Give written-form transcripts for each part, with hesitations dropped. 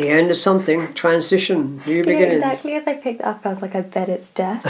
The end of something, transition, new beginnings. Exactly as I picked it up, I was like, I bet it's death.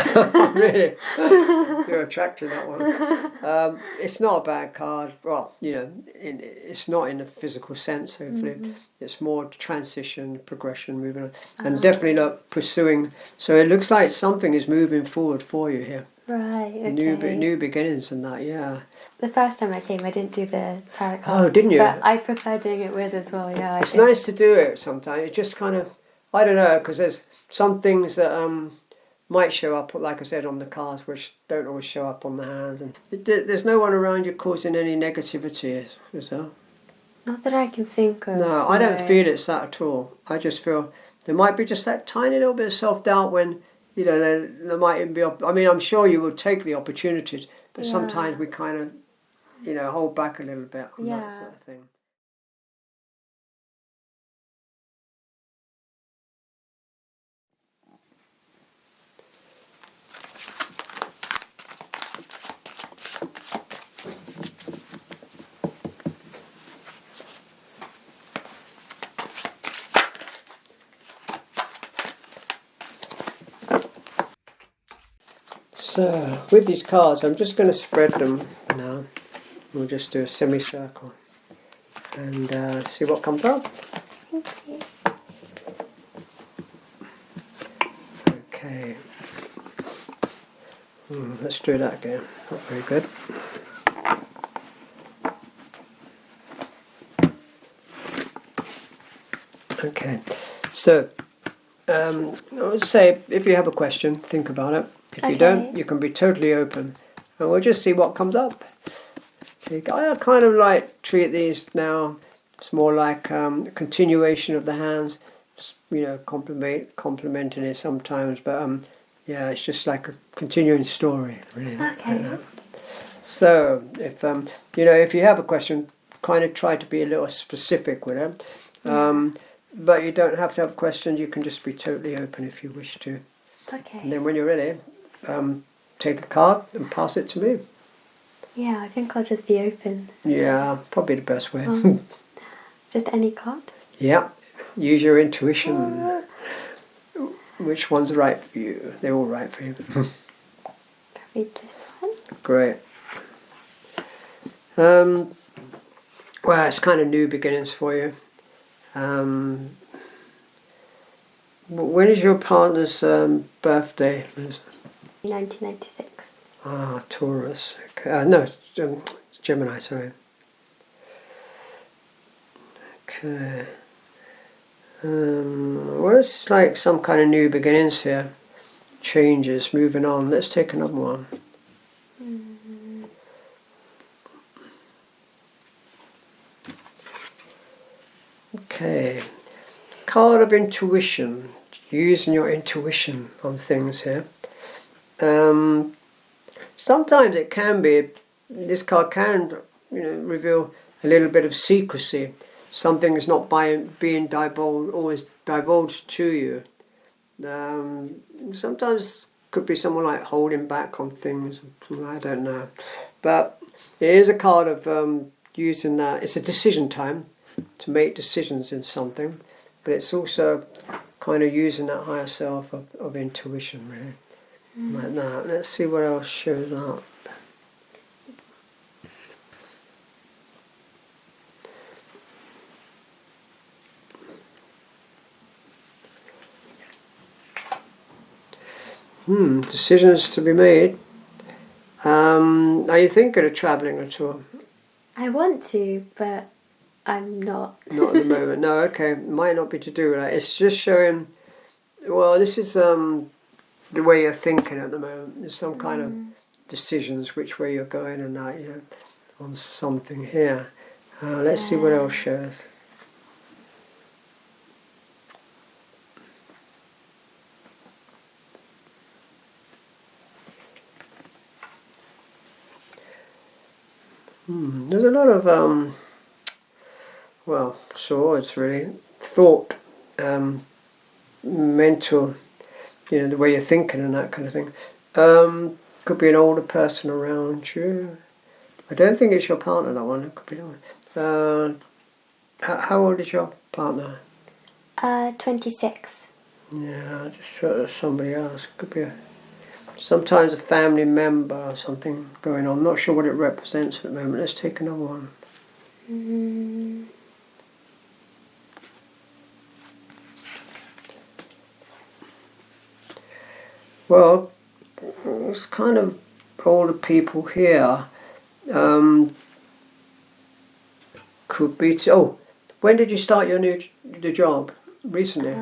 Really? You're attracted to that one. It's not a bad card. Well, it's not in a physical sense, hopefully. It's more transition, progression, moving on. And definitely not pursuing. So it looks like something is moving forward for you here. Right, okay. New beginnings and that, yeah. The first time I came, I didn't do the tarot cards. Oh, didn't you? But I prefer doing it with as well, yeah. It's nice to do it sometimes. It just kind of, I don't know, because there's some things that might show up, like I said, on the cards, which don't always show up on the hands. And there's no one around you causing any negativity, is there? Not that I can think of. No, I don't feel it's that at all. I just feel there might be just that tiny little bit of self-doubt when, there might even be, I mean, I'm sure you will take the opportunities, but sometimes we kind of, hold back a little bit on that sort of thing. So, with these cards, I'm just going to spread them now. We'll just do a semicircle and see what comes up. Okay. Let's do that again. Not very good. Okay. So, I would say if you have a question, think about it. If you don't, you can be totally open. And we'll just see what comes up. So I kind of treat these now, it's more like a continuation of the hands, complementing it sometimes, but it's just like a continuing story, really. Okay. So if you have a question, kind of try to be a little specific with it. But you don't have to have questions, you can just be totally open if you wish to. Okay. And then when you're ready, take a card and pass it to me. Yeah, I think I'll just be open. Yeah, probably the best way. Just any card? Yeah, use your intuition. Which one's right for you? They're all right for you. Probably this one. Great. Well, it's kind of new beginnings for you. When is your partner's birthday? 1996. Ah, Taurus. Okay. No, Gemini, sorry. Okay. Well, it's like some kind of new beginnings here. Changes, moving on. Let's take another one. Okay. Card of intuition. Using your intuition on things here. Sometimes it can be, this card can reveal a little bit of secrecy. Something is not being always divulged to you. Sometimes could be someone holding back on things. I don't know. But it is a card of using that. It's a decision time to make decisions in something. But it's also kind of using that higher self of intuition, really. Like that. Let's see what else shows up. Decisions to be made. Are you thinking of travelling at all? I want to, but I'm not. Not at the moment. No, okay. Might not be to do with that. It's just showing, well, this is the way you're thinking at the moment. There's some kind of decisions which way you're going and that, on something here. Let's see what else shows. There's a lot of swords really, thought, mental, the way you're thinking and that kind of thing. Could be an older person around you. I don't think it's your partner, that one. It could be that one. How old is your partner? 26. Yeah, just sure there's somebody else. Could be sometimes a family member or something going on. Not sure what it represents at the moment. Let's take another one. Well, it's kind of older people here. Could be. When did you start the job? Recently?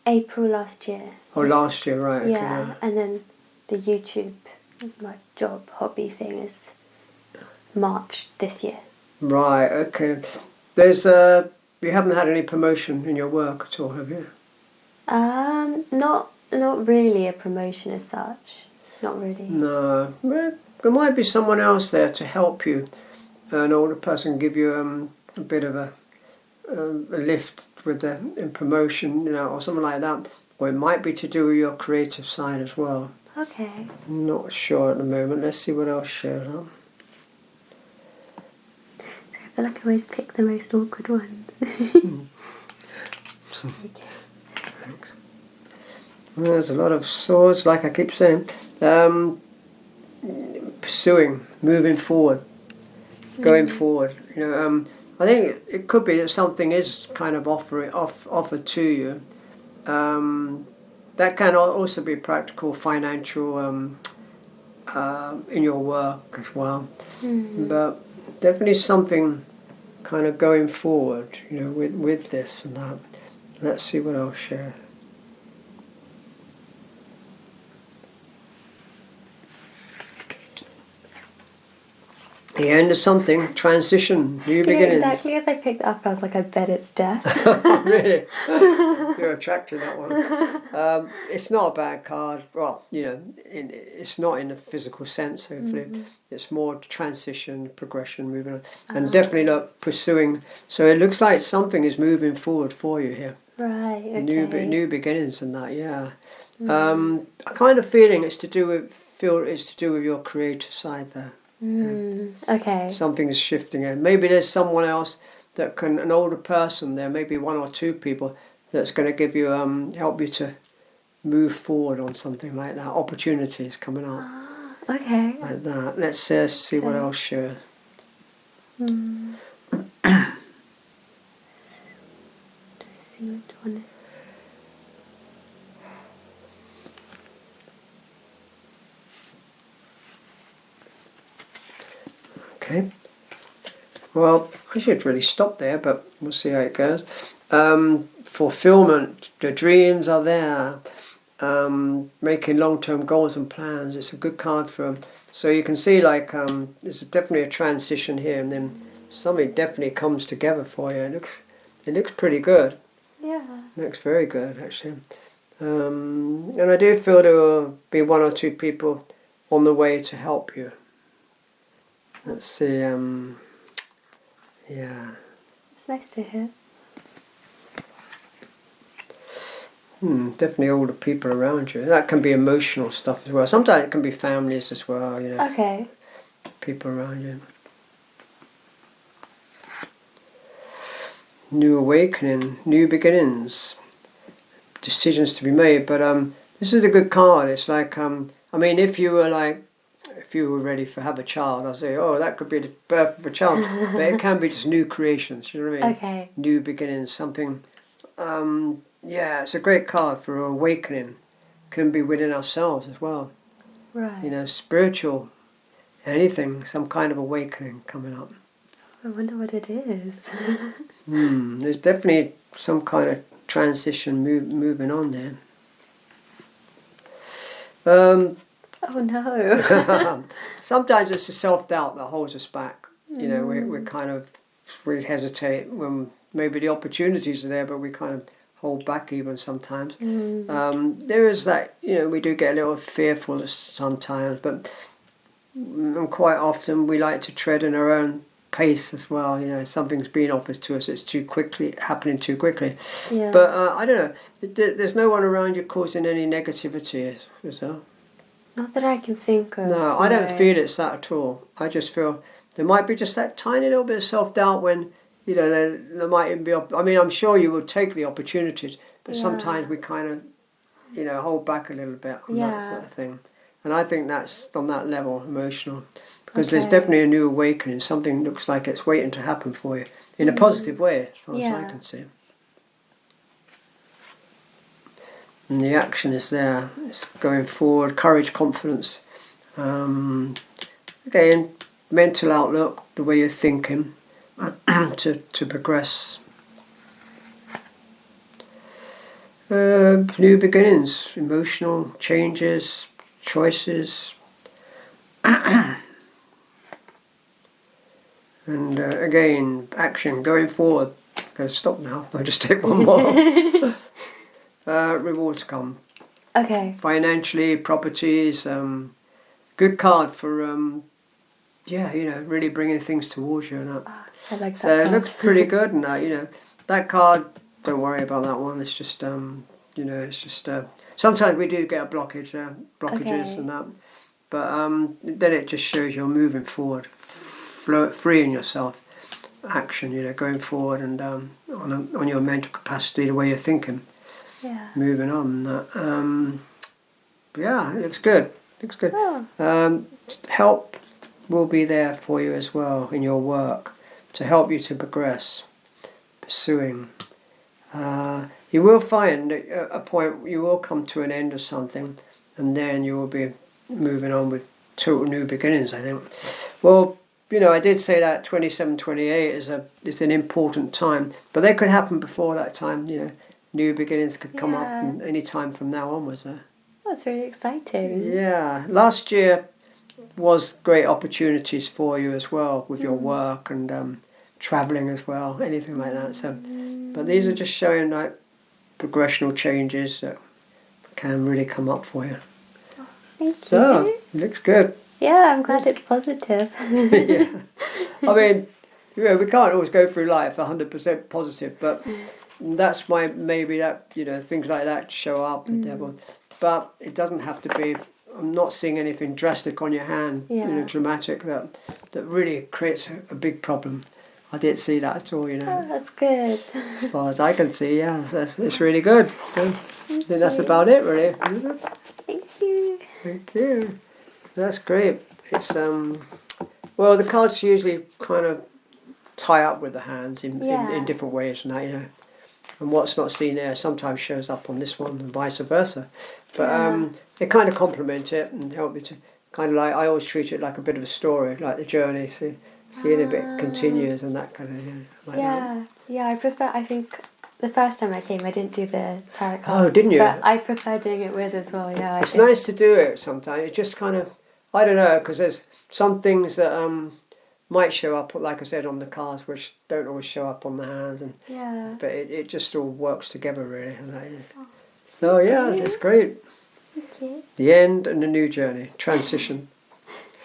April last year. Oh, last year, right? Okay, Yeah, and then the YouTube, my job hobby thing is March this year. Right. Okay. There's you haven't had any promotion in your work at all, have you? Not really a promotion as such. Not really. No. Well, there might be someone else there to help you. An older person give you a bit of a lift with the in promotion, or something like that. Or it might be to do with your creative side as well. Okay. Not sure at the moment. Let's see what else shows up. I feel like I always pick the most awkward ones. Okay. Thanks. Well, there's a lot of swords, like I keep saying. Pursuing, moving forward, going forward. I think it could be that something is kind of offered to you. That can also be practical, financial, in your work as well. But definitely something kind of going forward, with this and that. Let's see what I'll share. The end of something, transition, new beginnings. Exactly as I picked it up, I was like, I bet it's death. Really? You're attracted to that one. It's not a bad card. Well, it's not in a physical sense, hopefully. It's more transition, progression, moving on. And definitely not pursuing. So it looks like something is moving forward for you here. Right, okay. New beginnings and that, yeah. I kind of feeling it's to do with your creative side there. Okay. Something is shifting in. Maybe there's someone else an older person there, maybe one or two people that's going to give you help you to move forward on something like that. Opportunities coming up. Okay. Like that. Let's see what else shows. Do I see which one? Okay. Well, I should really stop there, but we'll see how it goes. Fulfillment, the dreams are there. Making long-term goals and plans. It's a good card for. So you can see there's definitely a transition here, and then something definitely comes together for you. It looks pretty good. Yeah. It looks very good actually. And I do feel there will be one or two people on the way to help you. Let's see. Yeah. It's nice to hear. Definitely older people around you. That can be emotional stuff as well. Sometimes it can be families as well, Okay. People around you. New awakening, new beginnings, decisions to be made. But this is a good card. It's like, if you were ready to have a child, I'll say, that could be the birth of a child. But it can be just new creations, you know what I mean? Okay. New beginnings, something. Yeah, it's a great card for awakening. Can be within ourselves as well. Right. Spiritual, anything, some kind of awakening coming up. I wonder what it is. There's definitely some kind of transition moving on there. Oh no. Sometimes it's the self-doubt that holds us back. We hesitate when maybe the opportunities are there, but we kind of hold back even sometimes. There is that, we do get a little fearful sometimes, but quite often we like to tread in our own pace as well. Something's being offered to us, it's happening too quickly. Yeah. But I don't know, there's no one around you causing any negativity, is there? Not that I can think of. No, I don't feel it's that at all. I just feel there might be just that tiny little bit of self-doubt when, you know, there might even be, I mean, I'm sure you will take the opportunities, but sometimes we kind of, you know, hold back a little bit on that sort of thing. And I think that's on that level, emotional, because there's definitely a new awakening. Something looks like it's waiting to happen for you in a positive way, as far as I can see. And the action is there. It's going forward, courage, confidence. Again, mental outlook, the way you're thinking to progress. New beginnings, emotional changes, choices. And again, action, going forward. I'm going to stop now. I'll just take one more. Rewards come. Okay. Financially, properties, good card for, you know, really bringing things towards you. And that. I like that so card. it looks pretty good, and that, you know, that card, don't worry about that one. It's just, you know, it's just, sometimes we do get a blockages and that. But then it just shows you're moving forward, freeing yourself, action, you know, going forward and on your mental capacity, the way you're thinking. Yeah. Moving on. Yeah, it looks good. Looks good. Oh. Help will be there for you as well in your work to help you to progress, pursuing. You will find a point, you will come to an end of something, and then you will be moving on with total new beginnings, I think. Well, you know, I did say that 27, 28 is an important time, but they could happen before that time, you know. New beginnings could come up any time from now onwards. That's really exciting. Yeah, last year was great opportunities for you as well with your work and travelling as well, anything like that. So, but these are just showing like progressional changes that can really come up for you. Thank you. It looks good. Yeah, I'm glad it's positive. Yeah, I mean, you know, we can't always go through life 100% positive, but that's why maybe that, you know, things like that show up, the devil. But it doesn't have to be. I'm not seeing anything drastic on your hand, you know, dramatic that really creates a big problem. I didn't see that at all, you know. Oh, that's good. As far as I can see, yeah, it's really good. I think that's about it, really. Isn't it? Thank you. Thank you. That's great. It's well, the cards usually kind of tie up with the hands in different ways, and that, you know. And what's not seen there sometimes shows up on this one, and vice versa. But they kind of complement it and help you to kind of like, I always treat it like a bit of a story, like the journey. Seeing a bit continues and that kind of thing. Like Yeah, I prefer. I think the first time I came, I didn't do the tarot cards. Oh, didn't you? But I prefer doing it with as well. Yeah, it's nice to do it sometimes. It just kind of, I don't know, because there's some things that might show up, like I said, on the cards, which don't always show up on the hands, and but it just all works together really. So yeah, it's great. Thank you. The end and the new journey, transition.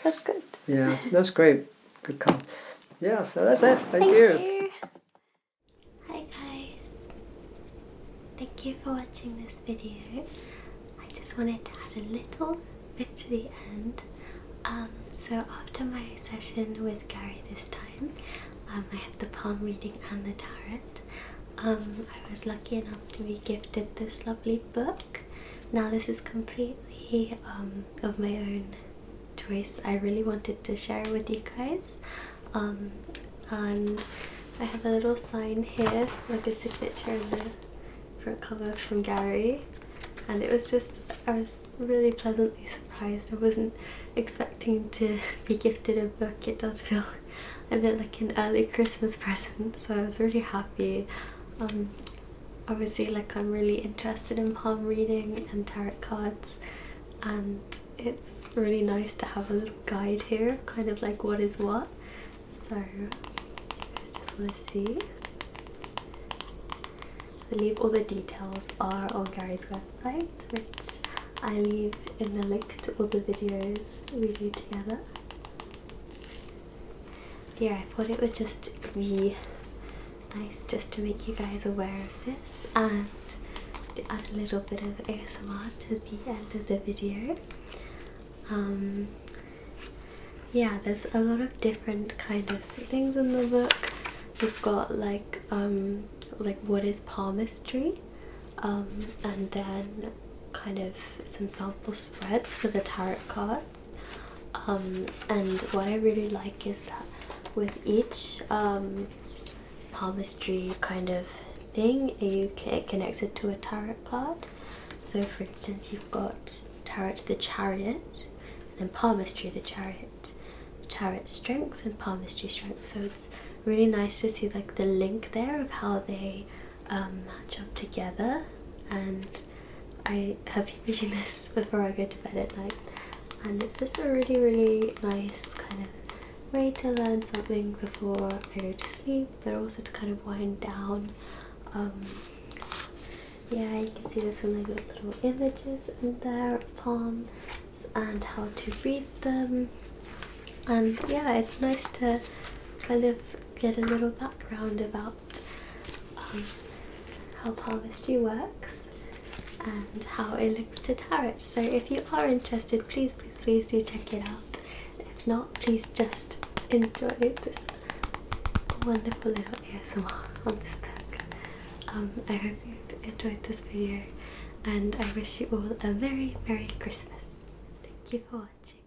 That's good. Yeah, that's great. Good card. Yeah, so that's it. Thank you. Hi guys. Thank you for watching this video. I just wanted to add a little bit to the end. So after my session with Gary this time, I had the palm reading and the tarot. I was lucky enough to be gifted this lovely book. Now this is completely of my own choice. I really wanted to share it with you guys. And I have a little sign here, like a signature in the front cover from Gary. And it was just, I was really pleasantly surprised. I wasn't expecting to be gifted a book. It does feel a bit like an early Christmas present, so I was really happy. Obviously, like, I'm really interested in palm reading and tarot cards, and it's really nice to have a little guide here, kind of like what is what. So you guys just want to see. I believe all the details are on Gary's website, which I leave in the link to all the videos we do together. Yeah, I thought it would just be nice just to make you guys aware of this and to add a little bit of ASMR to the end of the video. Yeah, there's a lot of different kind of things in the book. we've got like what is palmistry, and then kind of some sample spreads for the tarot cards. And what I really like is that with each palmistry kind of thing, it connects it to a tarot card. So for instance, you've got tarot the Chariot, and then palmistry the Chariot, Chariot strength and palmistry strength. So it's really nice to see like the link there of how they match up together. And I have been reading this before I go to bed at night, and it's just a really, really nice kind of way to learn something before I go to sleep, but also to kind of wind down. Yeah, you can see there's some like little images in there of palms and how to read them. And yeah, it's nice to kind of get a little background about how palmistry works and how it links to tarot. So if you are interested, please do check it out. If not, please just enjoy this wonderful little ASMR on this book. I hope you enjoyed this video, and I wish you all a very Merry Christmas. Thank you for watching.